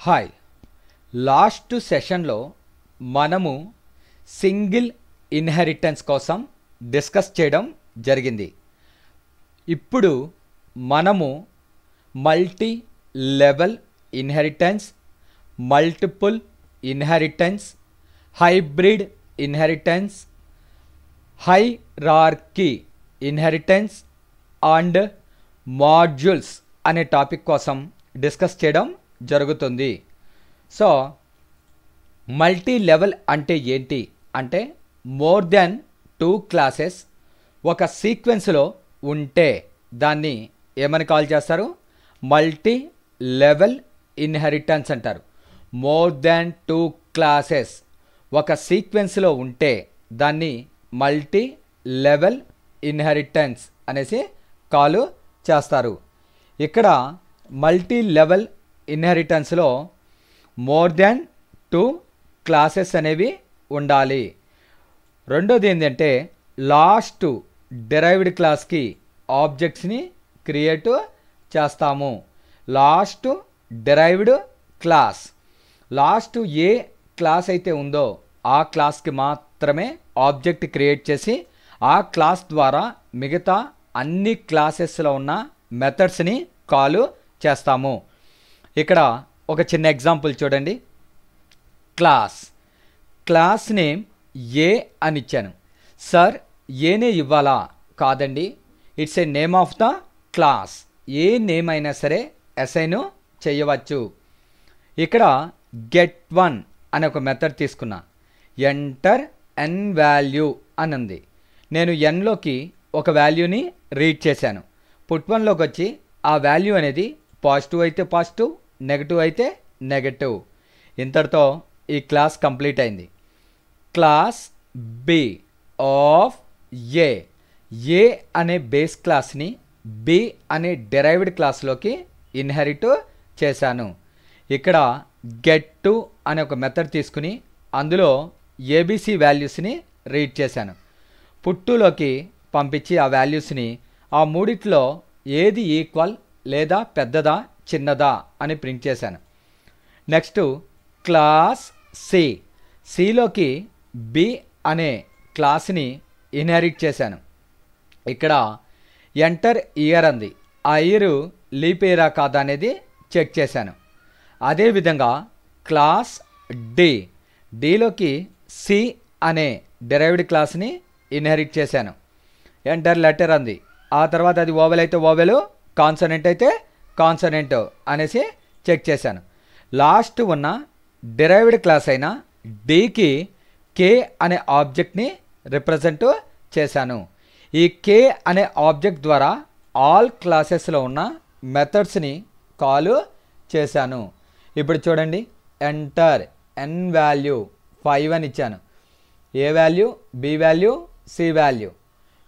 Hi, last సెషన్లో మనము single inheritance కోసం డిస్కస్ చేయడం జరిగింది. ఇప్పుడు మనము multi level inheritance, multiple inheritance, hybrid inheritance, hierarchy inheritance and modules అనే టాపిక్ కోసం డిస్కస్ చేయడం జరుగుతుంది. సో మల్టీ లెవెల్ అంటే ఏంటి అంటే మోర్ దెన్ 2 క్లాసెస్ ఒక సీక్వెన్స్లో ఉంటే దాన్ని ఏమని కాల్ చేస్తారు? మల్టీ లెవెల్ ఇన్హెరిటెన్స్ అంటారు. మోర్ దెన్ 2 క్లాసెస్ ఒక సీక్వెన్స్లో ఉంటే దాన్ని మల్టీ లెవెల్ ఇన్హెరిటెన్స్ అనేసి కాల్ చేస్తారు. ఇక్కడ మల్టీ లెవెల్ ఇన్హెరిటెన్స్లో మోర్ దెన్ 2 క్లాసెస్ అనేవి ఉండాలి. రెండోది ఏంటంటే లాస్ట్ డిరైవ్డ్ క్లాస్కి ఆబ్జెక్ట్స్ని క్రియేట్ చేస్తాము. లాస్ట్ డిరైవ్డ్ క్లాస్, లాస్ట్ ఏ క్లాస్ అయితే ఉందో ఆ క్లాస్కి మాత్రమే ఆబ్జెక్ట్ క్రియేట్ చేసి ఆ క్లాస్ ద్వారా మిగతా అన్ని క్లాసెస్లో ఉన్న మెథడ్స్ని కాల్ చేస్తాము. ఇక్కడ ఒక చిన్న ఎగ్జాంపుల్ చూడండి. క్లాస్ నేమ్ ఏ అని ఇచ్చాను. సార్ ఏనే ఇవ్వాలా? కాదండి, it's a name of the class. A name అయినా సరే అసైన్ చేయవచ్చు. ఇక్కడ get1 అనే ఒక మెథడ్ తీసుకున్నా. ఎంటర్ n వాల్యూ అని ఉంది. నేను nలోకి ఒక వాల్యూని రీడ్ చేశాను. put1లోకి వచ్చి ఆ వాల్యూ అనేది పాజిటివ్ అయితే పాజిటివ్, నెగటివ్ అయితే నెగటివ్. ఇంతటితో ఈ క్లాస్ కంప్లీట్ అయింది. క్లాస్ బి ఆఫ్ ఏ అనే బేస్ క్లాస్ని బి అనే డిరైవ్డ్ క్లాస్లోకి ఇన్హెరిట్ చేశాను. ఇక్కడ get2 అనే ఒక మెథడ్ తీసుకుని అందులో ఏబిసి వాల్యూస్ని రీడ్ చేశాను. put2లోకి పంపించి ఆ వాల్యూస్ని ఆ మూడిట్లో ఏది ఈక్వల్ లేదా పెద్దదా చిన్నదా అని ప్రింట్ చేశాను. నెక్స్ట్ క్లాస్ సిలోకి బి అనే క్లాస్ని ఇన్హెరిట్ చేశాను. ఇక్కడ ఎంటర్ ఇయర్ అంది. ఆ ఇయర్ లీప్ ఇయరా కాదా అనేది చెక్ చేశాను. అదేవిధంగా క్లాస్ డిలోకి సి అనే డిరైవ్డ్ క్లాస్ని ఇన్హెరిట్ చేశాను. ఎంటర్ లెటర్ అంది. ఆ తర్వాత అది ఓవెల్ అయితే ఓవెల్, కాన్సనెంట్ అయితే కాన్సనెంట్ అనేసి చెక్ చేశాను. లాస్ట్ ఉన్న డిరైవ్డ్ క్లాస్ అయిన డికి కే అనే ఆబ్జెక్ట్ని రిప్రజెంట్ చేశాను. ఈ కే అనే ఆబ్జెక్ట్ ద్వారా ఆల్ క్లాసెస్లో ఉన్న మెథడ్స్ని కాల్ చేశాను. ఇప్పుడు చూడండి, ఎంటర్ n వాల్యూ 5 అని ఇచ్చాను. A value? B value, C value.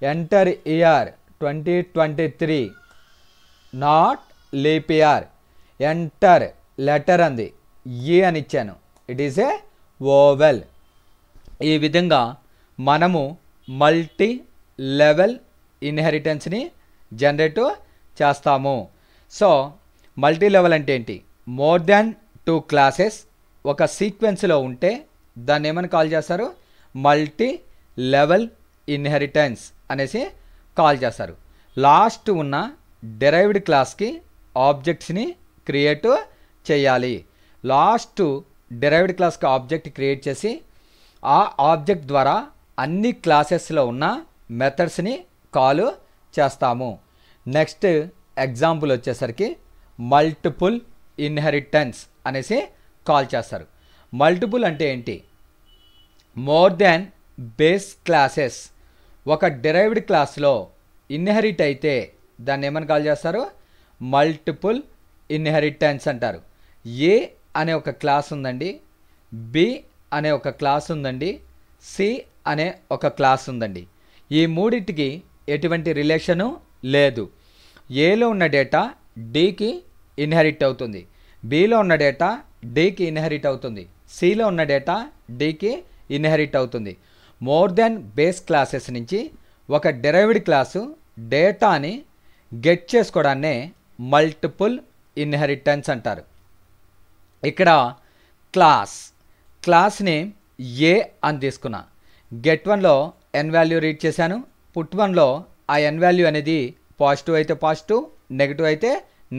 Enter year 2023, not leap year. Enter letter అంది. ఈ అని ఇచ్చాను. It is a vowel. ఈ విధంగా మనము మల్టీ లెవెల్ ఇన్హెరిటెన్స్ని జనరేట్ చేస్తాము. సో మల్టీ లెవెల్ అంటే ఏంటి? మోర్ దాన్ 2 క్లాసెస్ ఒక సీక్వెన్స్లో ఉంటే దాన్ని ఏమని కాల్ చేస్తారు? మల్టీ లెవెల్ ఇన్హెరిటెన్స్ అనేసి కాల్ చేస్తారు. లాస్ట్ ఉన్న డిరైవ్డ్ క్లాస్కి ఆబ్జెక్ట్స్ని క్రియేట్ చేయాలి. లాస్ట్ డిరైవ్డ్ క్లాస్కి ఆబ్జెక్ట్ క్రియేట్ చేసి ఆ ఆబ్జెక్ట్ ద్వారా అన్ని క్లాసెస్లో ఉన్న మెథడ్స్ని కాల్ చేస్తాము. నెక్స్ట్ ఎగ్జాంపుల్ వచ్చేసరికి మల్టిపుల్ ఇన్హెరిటెన్స్ అనేసి కాల్ చేస్తారు. మల్టిపుల్ అంటే ఏంటి? మోర్ దాన్ బేస్ క్లాసెస్ ఒక డిరైవ్డ్ క్లాస్లో ఇన్హెరిట్ అయితే దాన్ని ఏమని కాల్ చేస్తారు? మల్టిపుల్ ఇన్హెరిటెన్స్ అంటారు. ఏ అనే ఒక క్లాస్ ఉందండి, బి అనే ఒక క్లాస్ ఉందండి, సి అనే ఒక క్లాస్ ఉందండి. ఈ మూడింటికి ఎటువంటి రిలేషను లేదు. ఏలో ఉన్న డేటా డికి ఇన్హెరిట్ అవుతుంది, బిలో ఉన్న డేటా డికి ఇన్హెరిట్ అవుతుంది, సిలో ఉన్న డేటా డికి ఇన్హెరిట్ అవుతుంది. మోర్ దెన్ బేస్ క్లాసెస్ నుంచి ఒక డిరైవ్డ్ క్లాసు డేటాని గెట్ చేసుకోవడాన్నే మల్టిపుల్ ఇన్హెరిటెన్స్ అంటారు. ఇక్కడ క్లాస్ నేమ్ ఏ అని తీసుకున్నా. గెట్ 1లో n వాల్యూ రీడ్ చేశాను. పుట్ 1లో ఆ n వాల్యూ అనేది పాజిటివ్ అయితే పాజిటివ్, నెగిటివ్ అయితే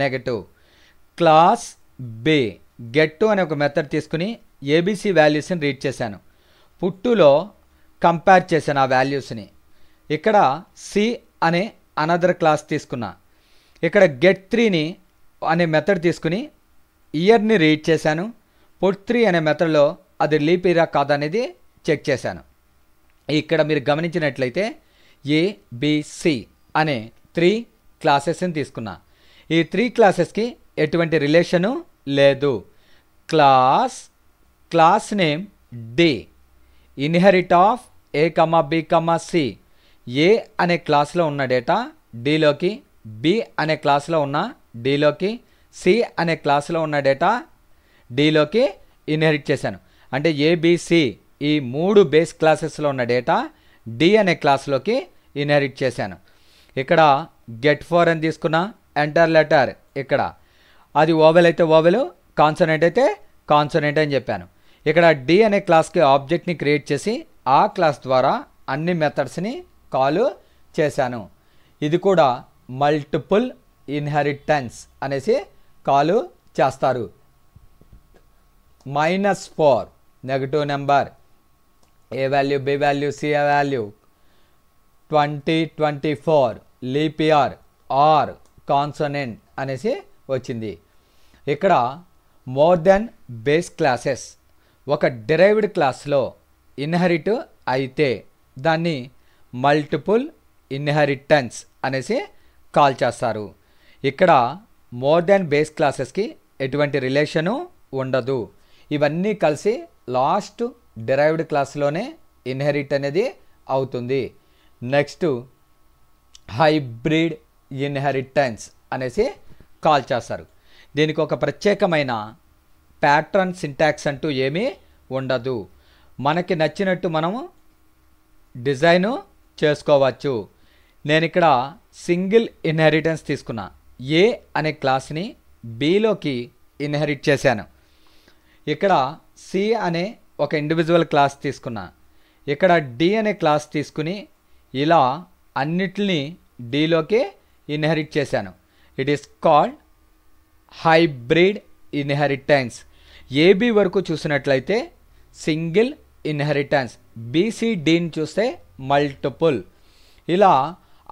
నెగిటివ్. క్లాస్ బి గెట్ 2 అనే ఒక మెథడ్ తీసుకుని ఏబిసి వాల్యూస్ని రీడ్ చేశాను. పుట్ 2లో కంపేర్ చేశాను ఆ వాల్యూస్ని. ఇక్కడ సి అనే అనదర్ క్లాస్ తీసుకున్నా. ఇక్కడ గెట్ 3ని అనే మెథడ్ తీసుకుని ఇయర్ని రీడ్ చేశాను. పుట్ 3 అనే మెథడ్లో అది లీప్ ఇయరా కాదనేది చెక్ చేశాను. ఇక్కడ మీరు గమనించినట్లయితే ఏబిసి అనే 3 క్లాసెస్ని తీసుకున్నా. ఈ 3 క్లాసెస్కి ఎటువంటి రిలేషను లేదు. Class name D inherit of A comma B comma C. A అనే క్లాస్లో ఉన్న డేటా డిలోకి, బి అనే క్లాస్లో ఉన్న డిలోకి, సి అనే క్లాస్లో ఉన్న డేటా డిలోకి ఇన్హెరిట్ చేశాను. అంటే ఏబిసి ఈ 3 బేస్ క్లాసెస్లో ఉన్న డేటా డి అనే క్లాస్లోకి ఇన్హెరిట్ చేశాను. ఇక్కడ గెట్ 4 అని తీసుకున్నా. ఎంటర్ లెటర్ ఇక్కడ అది ఓవెల్ అయితే ఓవెల్, కాన్సనెంట్ అయితే కాన్సనెంట్ అని చెప్పాను. ఇక్కడ డి అనే క్లాస్కి ఆబ్జెక్ట్ని క్రియేట్ చేసి ఆ క్లాస్ ద్వారా అన్ని మెథడ్స్ని కాల్ చేశాను. ఇది కూడా మల్టిపుల్ ఇన్హెరిటెన్స్ అనేసి కాల్ చేస్తారు. -4 negative number, A value B value C value, 2024 leap year are consonant అనేసి వచ్చింది. ఇక్కడ మోర్ దెన్ బేస్ క్లాసెస్ ఒక డిరైవ్డ్ క్లాస్లో ఇన్హెరిట్ అయితే దాన్ని మల్టిపుల్ ఇన్హెరిటెన్స్ అనేసి కాల్ చేస్తారు. ఇక్కడ మోర్ దెన్ బేస్ క్లాసెస్కి ఎటువంటి రిలేషను ఉండదు. ఇవన్నీ కలిసి లాస్ట్ డిరైవ్డ్ క్లాస్లోనే ఇన్హెరిట్ అనేది అవుతుంది. నెక్స్ట్ హైబ్రిడ్ ఇన్హెరిటెన్స్ అనేసి కాల్ చేస్తారు. దీనికి ఒక ప్రత్యేకమైన ప్యాటర్న్ సింటాక్స్ అంటూ ఏమీ ఉండదు. మనకి నచ్చినట్టు మనము డిజైను చేసుకోవచ్చు. నేను ఇక్కడ సింగిల్ ఇన్హెరిటెన్స్ తీసుకున్నా. ఏ అనే క్లాస్ని బిలోకి ఇన్హెరిట్ చేశాను. ఇక్కడ సి అనే ఒక ఇండివిజువల్ క్లాస్ తీసుకున్నా. ఇక్కడ డి అనే క్లాస్ తీసుకుని ఇలా అన్నిటిని డిలోకి ఇన్హెరిట్ చేశాను. It is called hybrid inheritance. AB వరకు చూసినట్లయితే సింగిల్ ఇన్హెరిటెన్స్, బీసీడీని చూస్తే మల్టిపుల్. ఇలా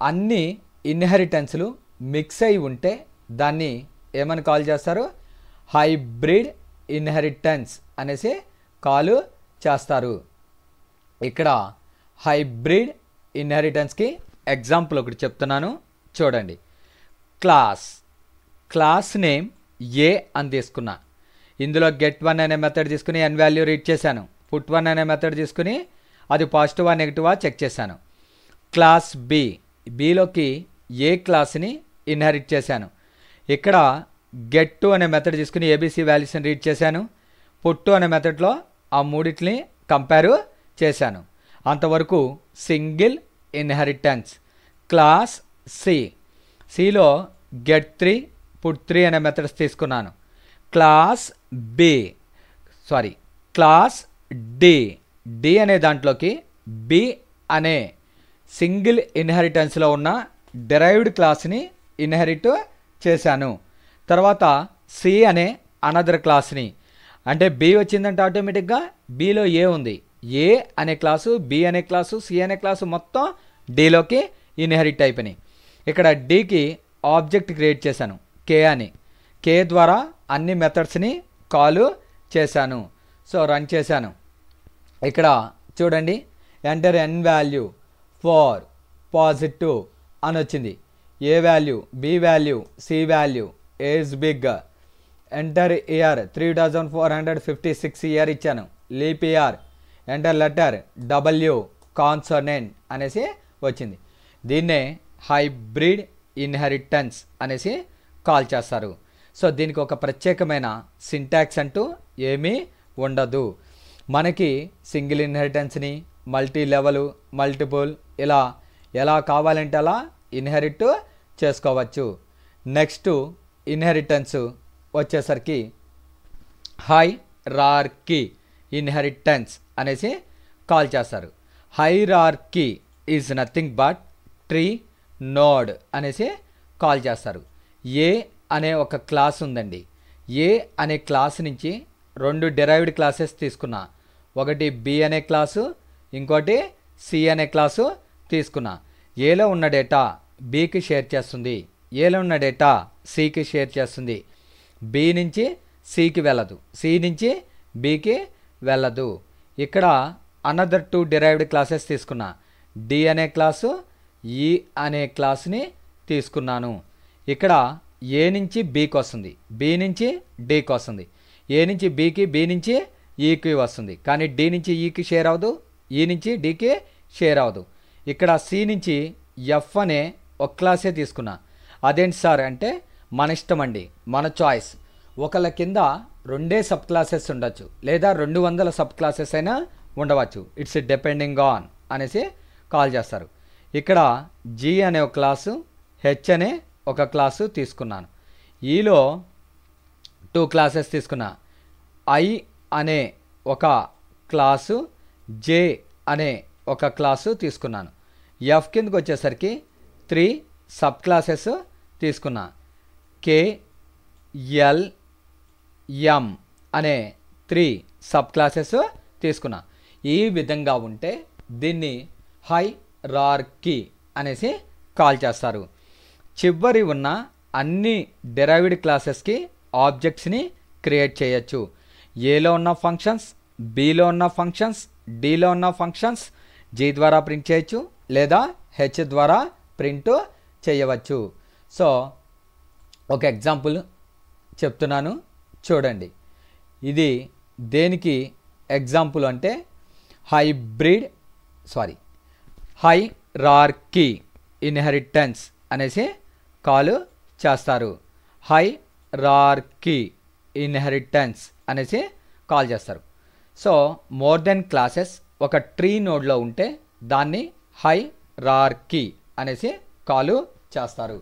అన్ని ఇన్హెరిటెన్స్లు మిక్స్ అయి ఉంటే దాన్ని ఏమని కాల్ చేస్తారు? హైబ్రిడ్ ఇన్హెరిటెన్స్ అనేసి కాల్ చేస్తారు. ఇక్కడ హైబ్రిడ్ ఇన్హెరిటెన్స్కి ఎగ్జాంపుల్ ఒకటి చెప్తున్నాను చూడండి. క్లాస్ నేమ్ ఏ అని తీసుకున్నా. ఇందులో గెట్ 1 అనే మెథడ్ తీసుకుని n వాల్యూ రీడ్ చేశాను. పుట్ 1 అనే మెథడ్ తీసుకుని అది పాజిటివా నెగిటివా చెక్ చేశాను. క్లాస్ బిలోకి ఏ క్లాస్ని ఇన్హెరిట్ చేశాను. ఇక్కడ గెట్ 2 అనే మెథడ్ తీసుకుని ఏబిసి వాల్యూస్ని రీడ్ చేశాను. పుట్ 2 అనే మెథడ్లో ఆ మూడిటిని కంపేర్ చేశాను. అంతవరకు సింగిల్ ఇన్హెరిటెన్స్. క్లాస్ సిలో గెట్ 3 పుట్ 3 అనే మెథడ్స్ తీసుకున్నాను. క్లాస్ డి అనే దాంట్లోకి బి అనే సింగిల్ ఇన్హెరిటెన్స్లో ఉన్న డిరైవ్డ్ క్లాస్ని ఇన్హెరిట్ చేశాను. తర్వాత సి అనే అనదర్ క్లాస్ని, అంటే బి వచ్చిందంటే ఆటోమేటిక్గా బిలో ఏ ఉంది. ఏ అనే క్లాసు, బి అనే క్లాసు, సి అనే క్లాసు మొత్తం డిలోకి ఇన్హెరిట్ అయిపోయినాయి. ఇక్కడ డికి ఆబ్జెక్ట్ క్రియేట్ చేశాను కే అని. కే ద్వారా అన్ని మెథడ్స్ని కాల్ చేశాను. సో రన్ చేశాను. ఇక్కడ చూడండి, ఎంటర్ n వాల్యూ 4 పాజిటివ్ అని వచ్చింది. A value, B value, C value, A's big, enter year 3456 year ఇచ్చాను. Leap year, enter letter W consonant అనేసి వచ్చింది. దీన్నే హైబ్రిడ్ ఇన్హెరిటెన్స్ అనేసి కాల్ చేస్తారు. సో దీనికి ఒక ప్రత్యేకమైన సింటాక్స్ అంటూ ఏమీ ఉండదు. మనకి సింగిల్ ఇన్హెరిటెన్స్ని మల్టీ లెవెల్, మల్టిపుల్ ఇలా ఎలా కావాలంటే అలా ఇన్హెరిట్ చేసుకోవచ్చు. నెక్స్ట్ ఇన్హెరిటెన్స్ వచ్చేసరికి హైరార్కీ ఇన్హెరిటెన్స్ అనేసి కాల్ చేస్తారు. Hierarchy is nothing but tree node అనేసి కాల్ చేస్తారు. ఏ అనే ఒక క్లాస్ ఉందండి. ఏ అనే క్లాస్ నుంచి 2 డిరైవ్డ్ క్లాసెస్ తీసుకున్నా. ఒకటి బి అనే క్లాసు, ఇంకోటి సి అనే క్లాసు తీసుకున్నా. ఏలో ఉన్న డేటా బికి షేర్ చేస్తుంది, ఏలో ఉన్న డేటా సికి షేర్ చేస్తుంది. బి నుంచి సికి వెళ్ళదు, సి నుంచి బికి వెళ్ళదు. ఇక్కడ అనదర్ 2 డిరైవ్డ్ క్లాసెస్ తీసుకున్నా. డి అనే క్లాసు, ఈ అనే క్లాస్ని తీసుకున్నాను. ఇక్కడ ఏ నుంచి బికి వస్తుంది, బి నుంచి డికి వస్తుంది, ఏ నుంచి బికి, బి నుంచి ఈకి వస్తుంది. కానీ డి నుంచి ఈకి షేర్ అవ్వదు, ఈ నుంచి డికి షేర్ అవ్వదు. ఇక్కడ సి నుంచి ఎఫ్ అనే ఒక క్లాసే తీసుకున్నా. అదేంటి సార్ అంటే మన ఇష్టం అండి, మన చాయిస్. ఒకళ్ళ కింద 2 సబ్ క్లాసెస్ ఉండొచ్చు, లేదా 200 సబ్ క్లాసెస్ అయినా ఉండవచ్చు. ఇట్స్ డిపెండింగ్ ఆన్ అనేసి కాల్ చేస్తారు. ఇక్కడ జి అనే ఒక క్లాసు, హెచ్ అనే ఒక క్లాసు తీసుకున్నాను. ఈలో 2 క్లాసెస్ తీసుకున్నా. ఐ అనే ఒక క్లాసు, జే అనే ఒక క్లాసు తీసుకున్నాను. ఎఫ్ కిందకి వచ్చేసరికి 3 సబ్ క్లాసెస్ తీసుకున్నా. కే, ఎల్, ఎం అనే 3 సబ్ క్లాసెస్ తీసుకున్నా. ఈ విధంగా ఉంటే దీన్ని హైరార్కీ అనేసి కాల్ చేస్తారు. చివరి ఉన్న అన్ని డెరైవ్డ్ క్లాసెస్కి ఆబ్జెక్ట్స్ని క్రియేట్ చేయొచ్చు. ఏలో ఉన్న ఫంక్షన్స్, బిలో ఉన్న ఫంక్షన్స్, డిలో ఉన్న ఫంక్షన్స్ జీ ద్వారా ప్రింట్ చేయొచ్చు, లేదా హెచ్ ద్వారా ప్రింట్ చేయవచ్చు. సో ఒక ఎగ్జాంపుల్ చెప్తున్నాను చూడండి. ఇది దేనికి ఎగ్జాంపుల్ అంటే హైరార్కీ ఇన్హెరిటెన్స్ అనేసి కాల్ చేస్తారు. హైరార్కీ ఇన్హెరిటెన్స్ అనేసి కాల్ చేస్తారు. సో మోర్ దెన్ క్లాసెస్ ఒక ట్రీ నోడ్లో ఉంటే దాన్ని హైరార్కీ అనేసి కాల్ చేస్తారు.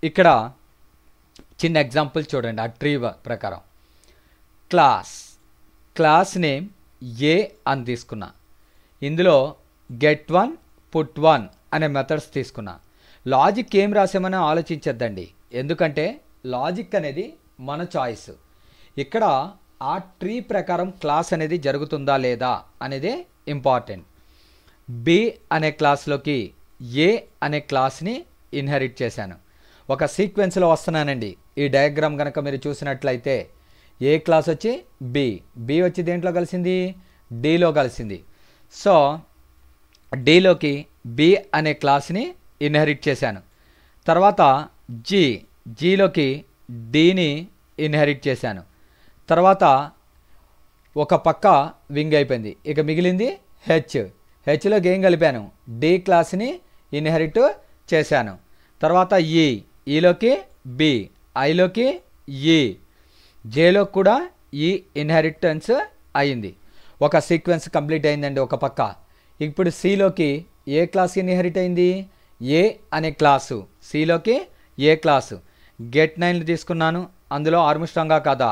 ఇక్కడ చిన్న ఎగ్జాంపుల్ చూడండి. ఆ ట్రీ ప్రకారం క్లాస్ నేమ్ ఏ అని తీసుకున్నా. ఇందులో గెట్ 1, పుట్ 1 అనే మెథడ్స్ తీసుకున్నా. లాజిక్ ఏం రాసామని ఆలోచించద్దండి, ఎందుకంటే లాజిక్ అనేది మన చాయిస్. ఇక్కడ ఆ ట్రీ ప్రకారం క్లాస్ అనేది జరుగుతుందా లేదా అనేది ఇంపార్టెంట్. బి అనే క్లాస్లోకి ఏ అనే క్లాస్ని ఇన్హెరిట్ చేశాను. ఒక సీక్వెన్స్లో వస్తున్నానండి. ఈ డయాగ్రామ్ కనుక మీరు చూసినట్లయితే ఏ క్లాస్ వచ్చి బి వచ్చి దేంట్లో కలిసింది, డిలో కలిసింది. సో డిలోకి బి అనే క్లాస్ని ఇన్హెరిట్ చేశాను. తర్వాత జీలోకి డిని ఇన్హెరిట్ చేశాను. తర్వాత ఒక పక్క వింగ్ అయిపోయింది, ఇక మిగిలింది హెచ్లోకి ఏం కలిపాను, డి క్లాస్ని ఇన్హెరిట్ చేశాను. తర్వాత ఈలోకి బి, ఐలోకి ఈ, జేలో కూడా ఈ ఇన్హెరిటెన్స్ అయింది. ఒక సీక్వెన్స్ కంప్లీట్ అయిందండి ఒక పక్క. ఇప్పుడు సిలోకి ఏ క్లాస్ ఇన్హెరిట్ అయింది, ఏ అనే క్లాసు, సిలోకి ఏ క్లాసు. గెట్ 9 తీసుకున్నాను, అందులో ఆర్మ్స్ట్రాంగా కాదా.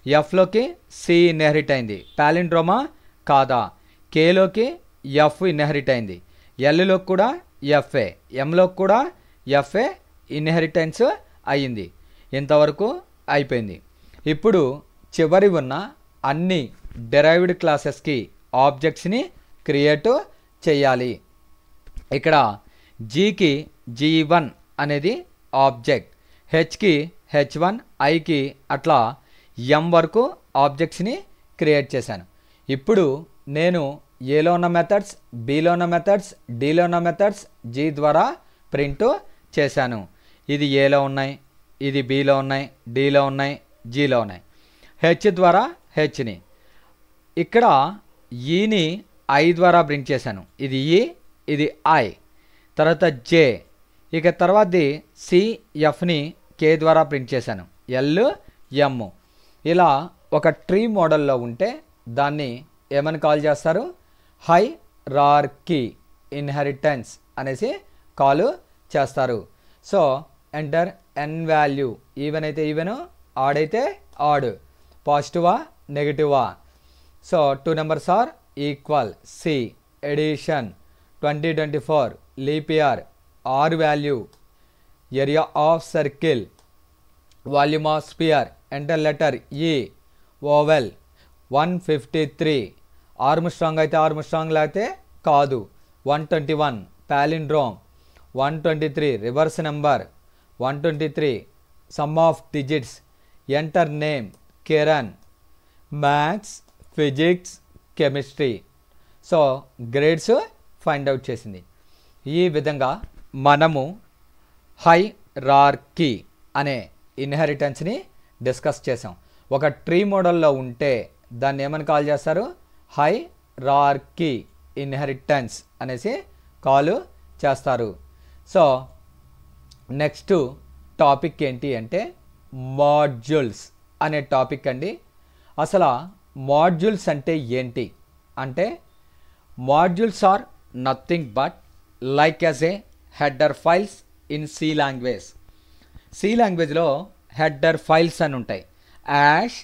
ఎఫ్లోకి సి ఇన్హెరిట్ అయింది, పాలిండ్రోమా కాదా. కేలోకి ఎఫ్ ఇన్హెరిట్ అయింది, ఎల్లోకి కూడా ఎఫ్ఏ, ఎంలోకి కూడా ఎఫ్ఏ ఇన్హెరిటెన్స్ అయ్యింది. ఇంతవరకు అయిపోయింది. ఇప్పుడు చివరి ఉన్న అన్ని డెరైవ్డ్ క్లాసెస్కి ఆబ్జెక్ట్స్ని క్రియేట్ చేయాలి. ఇక్కడ జీకి G1 అనేది ఆబ్జెక్ట్, హెచ్కి H1, ఐకి అట్లా ఎం వరకు ఆబ్జెక్ట్స్ని క్రియేట్ చేశాను. ఇప్పుడు నేను ఏలో ఉన్న మెథడ్స్, బిలో ఉన్న మెథడ్స్, డిలో ఉన్న మెథడ్స్ జీ ద్వారా ప్రింట్ చేశాను. ఇది ఏలో ఉన్నాయి, ఇది బిలో ఉన్నాయి, డిలో ఉన్నాయి, జీలో ఉన్నాయి. హెచ్ ద్వారా హెచ్ని, ఇక్కడ ఈని ఐ ద్వారా ప్రింట్ చేశాను. ఇది ఈ, ఇది ఐ. తర్వాత జే, ఇక తర్వాతది సిఎఫ్ని కే ద్వారా ప్రింట్ చేశాను, ఎల్, ఎమ్. ఇలా ఒక ట్రీ మోడల్లో ఉంటే దాన్ని ఏమని కాల్ చేస్తారు, హైరార్కీ ఇన్హెరిటెన్స్ అనేసి కాల్ చేస్తారు. So enter n value, even అయితే ఈవెన్, ఆడ్ అయితే ఆడ్, పాజిటివా నెగిటివా. So 2 numbers are equal. C addition 2024 leap year, R value, area of circle, volume of sphere, enter letter E, vowel 153, Armstrong అయితే Armstrong లేకపోతే కాదు, 121 palindrome, 123 reverse number, 123 sum of digits, enter name Kiran, maths, physics, chemistry. So grades find out చేసింది. ఈ విధంగా మనము hierarchy అనే ఇన్హెరిటెన్స్ని discuss చేసాం. ఒక ట్రీ మోడల్లో ఉంటే దాన్ని ఏమని కాల్ చేస్తారు? హైరార్కీ ఇన్హెరిటెన్స్ అనేసి కాల్ చేస్తారు. సో నెక్స్ట్ టాపిక్ ఏంటి అంటే మాడ్యూల్స్ అనే టాపిక్ అండి. అసలు మాడ్యూల్స్ అంటే ఏంటి అంటే, modules are nothing but like as a header files in C language. C లాంగ్వేజ్లో హెడర్ ఫైల్స్ అని ఉంటాయి. యాష్,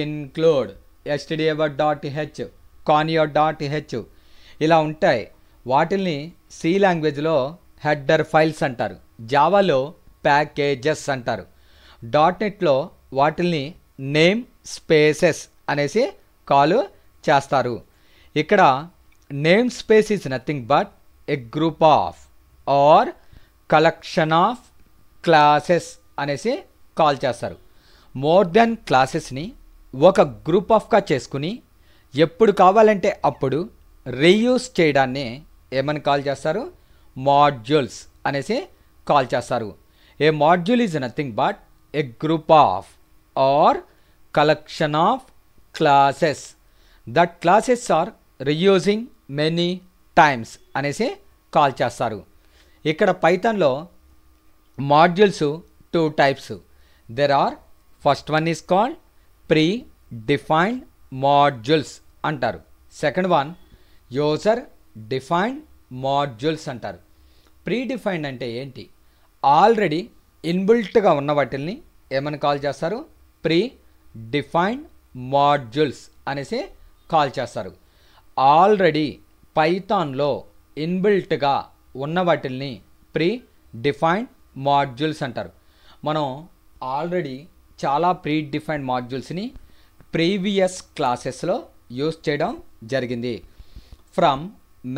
ఇన్క్లూడ్, stdio.h, conio.h ఇలా ఉంటాయి. వాటిల్ని సి లాంగ్వేజ్లో హెడర్ ఫైల్స్ అంటారు. జావాలో ప్యాకేజెస్ అంటారు. .NETలో వాటిల్ని నేమ్ స్పేసెస్ అనేసి కాల్ చేస్తారు. ఇక్కడ namespace is nothing but a group of or collection of classes అనేసి కాల్ చేస్తారు. మోర్ దెన్ క్లాసెస్ని ఒక గ్రూప్ ఆఫ్గా చేసుకుని ఎప్పుడు కావాలంటే అప్పుడు రీయూస్ చేయడాన్ని ఏమని కాల్ చేస్తారు? మాడ్యూల్స్ అనేసి కాల్ చేస్తారు. A module is nothing but a group of or collection of classes that classes are reusing many times అనేసి కాల్ చేస్తారు. ఇక్కడ పైథాన్లో మాడ్యూల్స్ 2 types. There are, first one is called pre-defined modules అంటారు. Second one user defined modules అంటారు. Predefined అంటే ఏంటి? Already ఇన్బిల్ట్గా ఉన్న వాటిల్ని ఏమని కాల్ చేస్తారు? ప్రీ డిఫైన్డ్ మాడ్యూల్స్ అనేసి కాల్ చేస్తారు. ఆల్రెడీ పైథాన్లో ఇన్బిల్ట్గా ఉన్న వాటిల్ని ప్రీ డిఫైన్డ్ మాడ్యూల్స్ అంటారు. మనం ఆల్రెడీ చాలా ప్రీ డిఫైన్డ్ మాడ్యూల్స్ని ప్రీవియస్ క్లాసెస్లో యూస్ చేయడం జరిగింది. From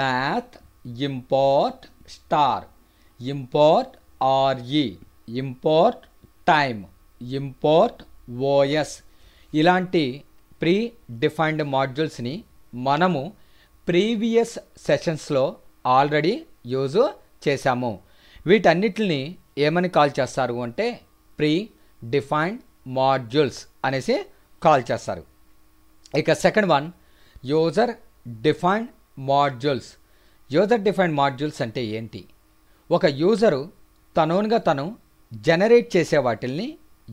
math import star, import RE, import time, import OS ఇలాంటి ప్రీ డిఫైన్డ్ మాడ్యూల్స్ని మనము ప్రీవియస్ సెషన్స్లో ఆల్రెడీ యూజ్ చేశాము. వీటన్నిటిని ఏమని కాల్ చేస్తారు అంటే ప్రీ డిఫైన్డ్ మాడ్యూల్స్ అనేసి కాల్ చేస్తారు. ఇక second one user defined modules. User defined modules అంటే ఏంటి? ఒక యూజరు తనోన్గా తను జనరేట్ చేసే వాటిల్ని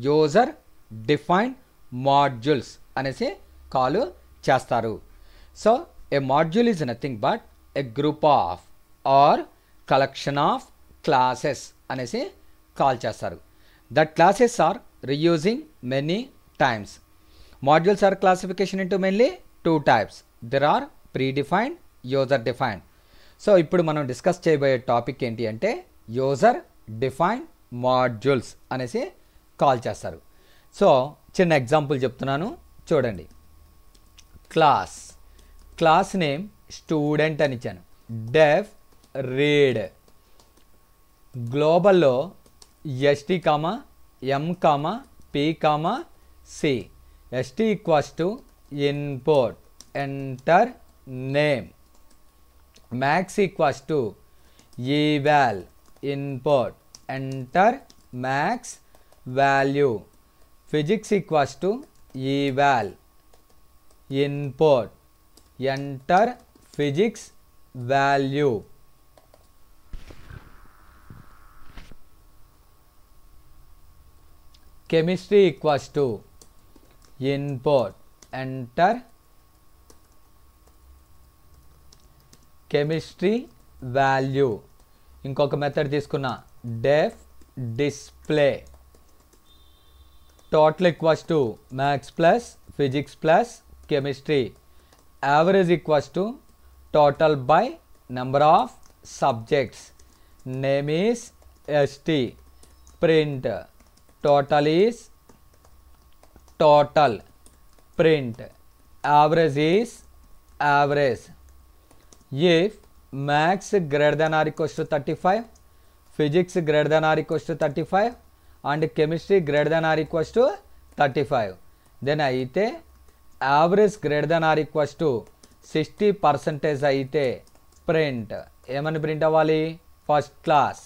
యూజర్ డిఫైన్డ్ మాడ్యూల్స్ అనేసి కాల్ చేస్తారు. So a module is nothing but a group of or collection of classes అనేసి కాల్ చేస్తారు. That classes are reusing many times. Modules are classification into mainly 2 types. There are predefined, user defined. So ఇప్పుడు మనం discuss చేయబోయే topic ఏంటి అంటే user defined modules అనేసి call చేస్తారు. So చిన్న ఎగ్జాంపుల్ చెప్తున్నాను చూడండి. క్లాస్, క్లాస్ నేమ్ స్టూడెంట్ అని ఇచ్చాను. డెఫ్ రీడ్, గ్లోబల్లో ST comma M comma P comma C, ST equals to input enter name, max equals to eval input enter max value, physics equals to eval input enter physics value, chemistry equals to input enter chemistry value. ఇంకొక method తీసుకున్న def display. Total equals to maths plus physics plus chemistry. Average equals to total by number of subjects. Name is ST. Print. Total is total. Print. Average is average. If maths greater than or equals to 35, physics greater than or equals to 35 and chemistry greater than or equals to 35, then అయితే average greater than or equals to 60% అయితే print ఏమని print అవ్వాలి? First class.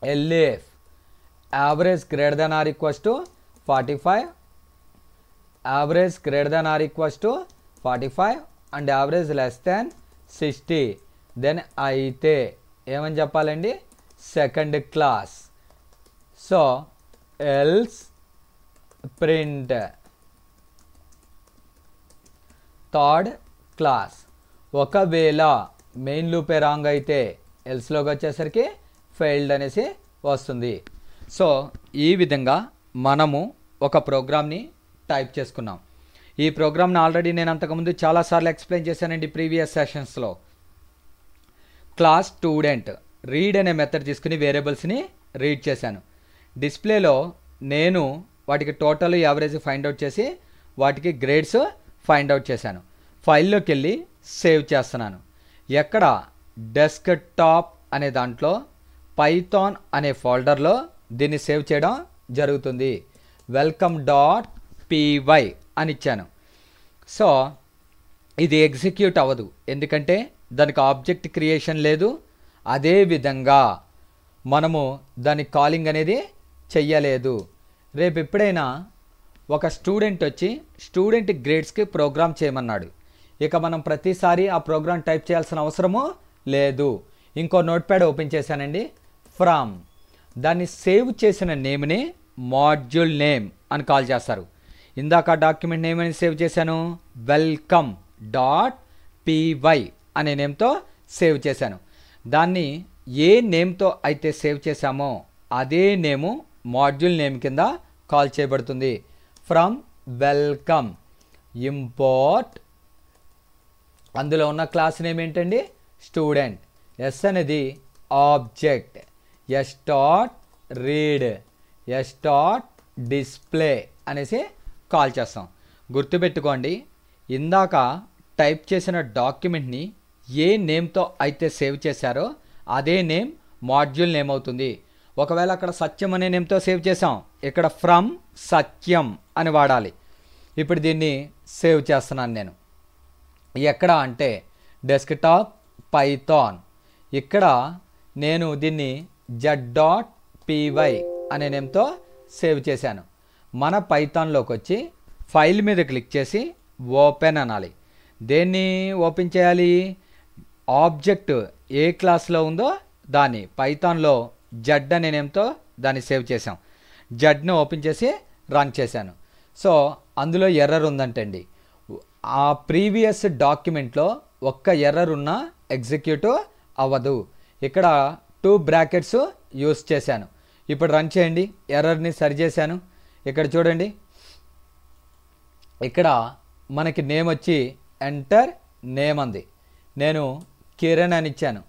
LF average greater than or equals to 45, average greater than or equals to 45 and average less than 60, then అయితే ఏమని చెప్పాలండి? Second class. So else print third class. ఒకవేళ main లూపే wrong అయితే ఎల్స్లోకి వచ్చేసరికి failed అనేసి వస్తుంది. So ఈ విధంగా మనము ఒక ప్రోగ్రామ్ని టైప్ చేసుకున్నాం. ఈ ప్రోగ్రామ్ని ఆల్రెడీ నేను అంతకుముందు చాలాసార్లు ఎక్స్ప్లెయిన్ చేశానండి ప్రీవియస్ సెషన్స్లో. క్లాస్ స్టూడెంట్ రీడ్ అనే మెథడ్ తీసుకుని వేరియబుల్స్ని రీడ్ చేశాను. డిస్ప్లేలో నేను వాటికి టోటల్ యావరేజ్ ఫైండ్ అవుట్ చేసి వాటికి గ్రేడ్స్ ఫైండ్ అవుట్ చేశాను. ఫైల్లోకి వెళ్ళి సేవ్ చేస్తున్నాను. ఎక్కడ? డెస్క్టాప్ అనే దాంట్లో పైథాన్ అనే ఫోల్డర్లో దీన్ని సేవ్ చేయడం జరుగుతుంది. welcome.py అని ఇచ్చాను. సో ఇది ఎగ్జిక్యూట్ అవ్వదు, ఎందుకంటే దానికి ఆబ్జెక్ట్ క్రియేషన్ లేదు. అదేవిధంగా మనము దాని కాలింగ్ అనేది చెయ్యలేదు. రేపు ఎప్పుడైనా ఒక స్టూడెంట్ వచ్చి స్టూడెంట్ గ్రేడ్స్కి ప్రోగ్రామ్ చేయమన్నాడు, ఇక మనం ప్రతిసారి ఆ ప్రోగ్రామ్ టైప్ చేయాల్సిన అవసరము లేదు. ఇంకో నోట్ ప్యాడ్ ఓపెన్ చేశానండి. ఫ్రమ్ దాన్ని సేవ్ చేసిన నేమ్ని మాడ్యూల్ నేమ్ అని కాల్ చేస్తారు. ఇందాక డాక్యుమెంట్ నేమ్ అని సేవ్ చేశాను, welcome.py అనే నేమ్తో సేవ్ చేశాను. దాన్ని ఏ నేమ్తో అయితే సేవ్ చేశామో అదే నేము మాడ్యూల్ నేమ్ కింద కాల్ చేయబడుతుంది. From welcome. ఇంపోర్ట్ అందులో ఉన్న క్లాస్ నేమ్ ఏంటండి? స్టూడెంట్. ఎస్ అనేది object. S dot read, S dot display అనేసి కాల్ చేస్తాం. గుర్తుపెట్టుకోండి, ఇందాక టైప్ చేసిన డాక్యుమెంట్ని ఏ నేమ్తో అయితే సేవ్ చేశారో అదే నేమ్ మాడ్యూల్ నేమ్ అవుతుంది. ఒకవేళ అక్కడ సత్యం అనే నేమ్తో సేవ్ చేసాం, ఇక్కడ ఫ్రమ్ సత్యం అని వాడాలి. ఇప్పుడు దీన్ని సేవ్ చేస్తున్నాను నేను. ఎక్కడ అంటే డెస్క్టాప్ పైథాన్. ఇక్కడ నేను దీన్ని z.py అనే నేమ్తో సేవ్ చేశాను. మన పైథాన్లోకి వచ్చి ఫైల్ మీద క్లిక్ చేసి ఓపెన్ అనాలి. దేన్ని ఓపెన్ చేయాలి? ఆబ్జెక్ట్ ఏ క్లాస్లో ఉందో దాన్ని పైథాన్లో జడ్ అనే నేమ్తో దాన్ని సేవ్ చేసాం. జడ్ని ఓపెన్ చేసి రన్ చేశాను. సో అందులో ఎర్రర్ ఉందంటండి. ఆ ప్రీవియస్ డాక్యుమెంట్లో ఒక్క ఎర్రర్ ఉన్నా ఎగ్జిక్యూట్ అవ్వదు. ఇక్కడ 2 బ్రాకెట్స్ యూస్ చేశాను. ఇప్పుడు రన్ చేయండి. ఎర్రర్ని సరి చేశాను. ఇక్కడ చూడండి, ఇక్కడ మనకి నేమ్ వచ్చి ఎంటర్ నేమ్ అంది. నేను కిరణ్ అని ఇచ్చాను.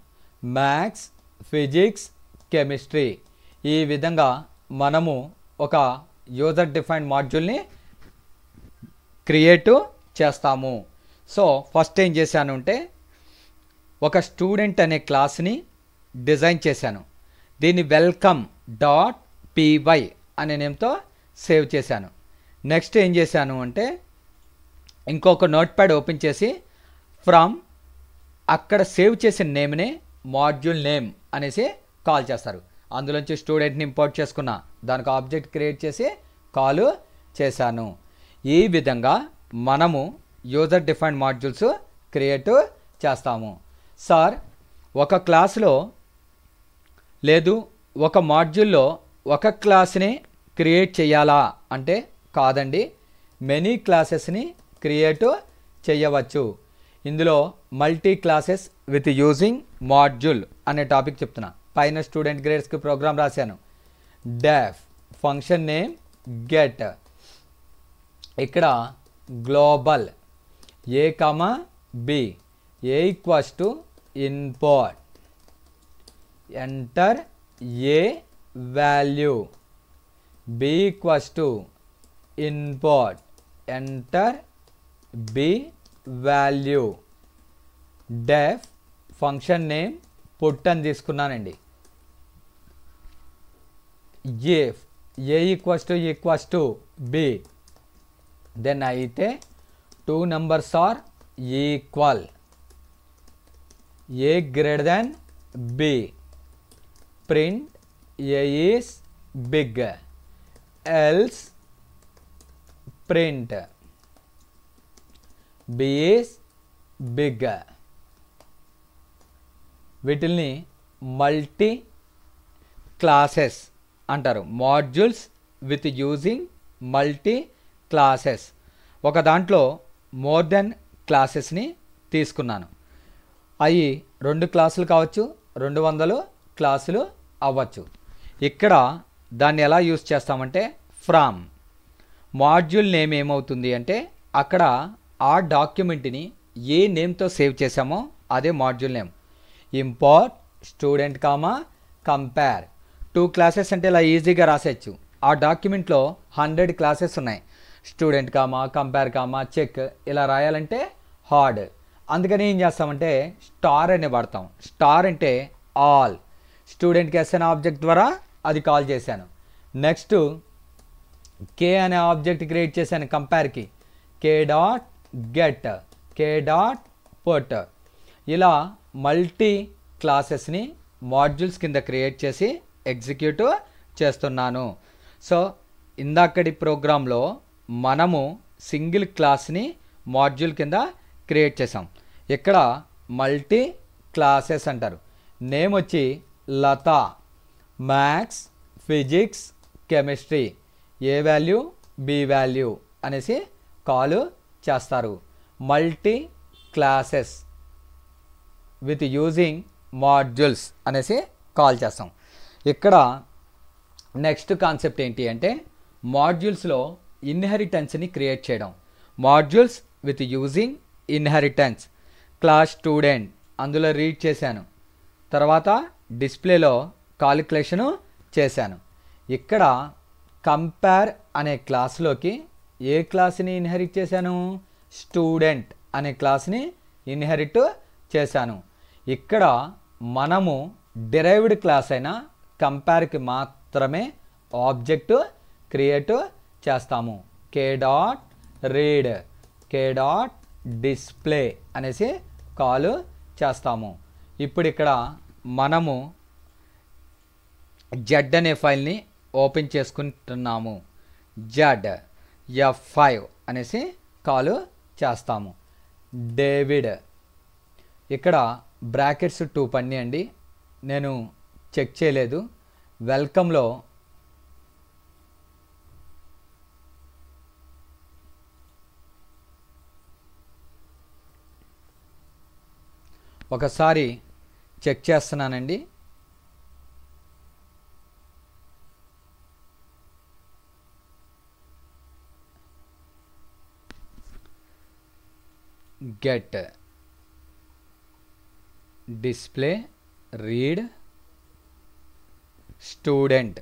Maths, physics, chemistry. ఈ విధంగా మనము ఒక యూజర్ డిఫైన్డ్ మాడ్యూల్ని క్రియేట్ చేస్తాము. సో ఫస్ట్ ఏం చేశాను అంటే ఒక స్టూడెంట్ అనే క్లాస్ని డిజైన్ చేశాను. దీన్ని welcome.py అనే నేమ్తో సేవ్ చేశాను. నెక్స్ట్ ఏం చేశాను అంటే ఇంకొక నోట్ ప్యాడ్ ఓపెన్ చేసి ఫ్రమ్ అక్కడ సేవ్ చేసిన నేమ్ని మాడ్యూల్ నేమ్ అనేసి కాల్ చేస్తారు. అందులోంచి స్టూడెంట్ని ఇంపోర్ట్ చేసుకున్న దానికి ఆబ్జెక్ట్ క్రియేట్ చేసి కాల్ చేశాను. ఈ విధంగా మనము యూజర్ డిఫైన్డ్ మాడ్యూల్స్ క్రియేట్ చేస్తాము. సార్ ఒక క్లాస్లో లేదు ఒక మాడ్యూల్లో ఒక క్లాస్ని క్రియేట్ చేయాలా అంటే కాదండి, మెనీ క్లాసెస్ని క్రియేట్ చేయవచ్చు. ఇందులో multi classes with using module అనే టాపిక్ చెప్తున్నా. పైన స్టూడెంట్ గ్రేడ్స్కి ప్రోగ్రామ్ రాశాను. డెఫ్ ఫంక్షన్ నేమ్ గెట్, ఇక్కడ global A comma B, A equals to input, enter A value, B equals to input, enter B value. Def function name put అని తీసుకున్నానండి. If A equals to B, then అయితే 2 numbers are equal, a greater than b, print a is big, else print b is big. వీటిల్ని multi classes అంటారు, modules with using multi classes. ఒక దాంట్లో more than క్లాసెస్ని తీసుకున్నాను. అవి 2 క్లాసులు కావచ్చు, 200 క్లాసులు అవ్వచ్చు. ఇక్కడ దాన్ని ఎలా యూస్ చేస్తామంటే ఫ్రమ్ మాడ్యూల్ నేమ్ ఏమవుతుంది అంటే అక్కడ ఆ డాక్యుమెంట్ని ఏ నేమ్తో సేవ్ చేసామో అదే module name. Import student comma compare, 2 classes అంటే ఇలా ఈజీగా రాసేయచ్చు. ఆ డాక్యుమెంట్లో 100 క్లాసెస్ ఉన్నాయి. Student comma compare comma check ఇలా రాయాలంటే హార్డ్. అందుకని ఏం చేస్తామంటే స్టార్ అనే వాడతాం. స్టార్ అంటే ఆల్, స్టూడెంట్కి ఎస్ అనే ఆబ్జెక్ట్ ద్వారా అది కాల్ చేశాను. నెక్స్ట్ కే అనే ఆబ్జెక్ట్ క్రియేట్ చేశాను కంపేర్కి, కే డాట్ గెట్, కే డాట్ పుట్. ఇలా మల్టీ క్లాసెస్ని మాడ్యూల్స్ కింద క్రియేట్ చేసి ఎగ్జిక్యూట్ చేస్తున్నాను. సో ఇందాకటి ప్రోగ్రాంలో మనము సింగిల్ క్లాస్ని మాడ్యూల్ కింద క్రియేట్ చేసాం. ఇక్కడ మల్టీ క్లాసెస్ అంటారు. నేమ్ వచ్చి లత, మ్యాథ్స్, ఫిజిక్స్, కెమిస్ట్రీ, ఏ వాల్యూ బి వాల్యూ అనేసి కాల్ చేస్తారు. Multi classes with using modules అనేసి కాల్ చేస్తాం. ఇక్కడ నెక్స్ట్ కాన్సెప్ట్ ఏంటి అంటే మాడ్యూల్స్లో ఇన్హెరిటెన్స్ని క్రియేట్ చేయడం. Modules with using inheritance. Class student అందులో రీడ్ చేశాను, తర్వాత డిస్ప్లేలో కాలిక్యులేషను చేశాను. ఇక్కడ కంపేర్ అనే క్లాస్లోకి ఏ క్లాస్ని ఇన్హెరిట్ చేశాను, స్టూడెంట్ అనే క్లాస్ని ఇన్హెరిట్ చేశాను. ఇక్కడ మనము డిరైవ్డ్ క్లాస్ అయిన కంపేర్కి మాత్రమే ఆబ్జెక్ట్ క్రియేట్ చేస్తాము. కే డాట్ రీడ్, కే డాట్ డిస్ప్లే అనేసి కాల్ చేస్తాము. ఇప్పుడు ఇక్కడ మనము జెడ్ అనే ఫైల్ని ఓపెన్ చేసుకుంటున్నాము. జెడ్ F5 అనేసి కాల్ చేస్తాము. డేవిడ్, ఇక్కడ బ్రాకెట్స్ 2 పడినాయండి, నేను చెక్ చేయలేదు. వెల్కమ్లో ఒకసారి చెక్ చేస్తున్నానండి. Get display read student,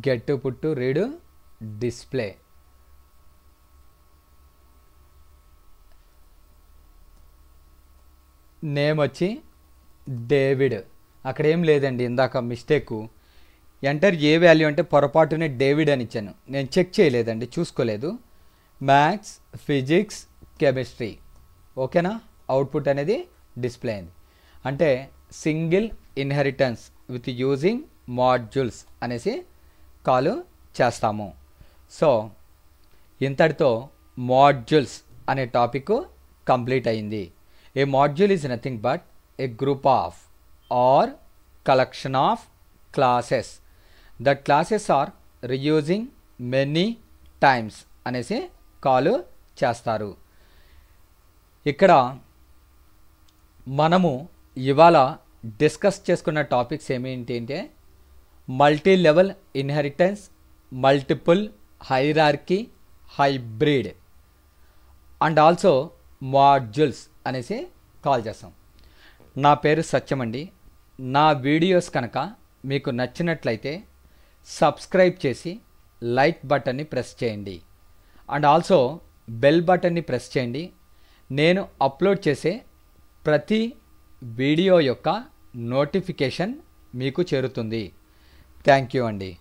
get పుట్టు రీడ్ డిస్ప్లే. నేమ్ వచ్చి డేవిడ్. అక్కడ ఏం లేదండి, ఇందాక మిస్టేకు. ఎంటర్ ఏ వాల్యూ అంటే పొరపాటునే డేవిడ్ అని ఇచ్చాను, నేను చెక్ చేయలేదండి, చూసుకోలేదు. Maths, physics, chemistry. ఓకేనా, అవుట్పుట్ అనేది డిస్ప్లే అయింది. అంటే single inheritance with using modules అనేసి కాల్ చేస్తాము. సో ఇంతటితో మాడ్యూల్స్ అనే టాపిక్ కంప్లీట్ అయింది. A module is nothing but a group of or collection of classes that classes are reusing many times అనేసి కాల్ చేస్తారు. ఇక్కడ మనము ఇవాళ డిస్కస్ చేసుకున్న టాపిక్స్ ఏమేంటి అంటే multi level inheritance, multiple hierarchy, hybrid and also modules అనేసి కాల్ చేస్తాం. నా పేరు సత్యం అండి. నా వీడియోస్ కనుక మీకు నచ్చినట్లయితే సబ్స్క్రైబ్ చేసి లైక్ బటన్ని ప్రెస్ చేయండి అండ్ ఆల్సో బెల్ బటన్ని ప్రెస్ చేయండి. నేను అప్లోడ్ చేసే ప్రతి వీడియో యొక్క నోటిఫికేషన్ మీకు చేరుతుంది. థ్యాంక్ యూ అండి.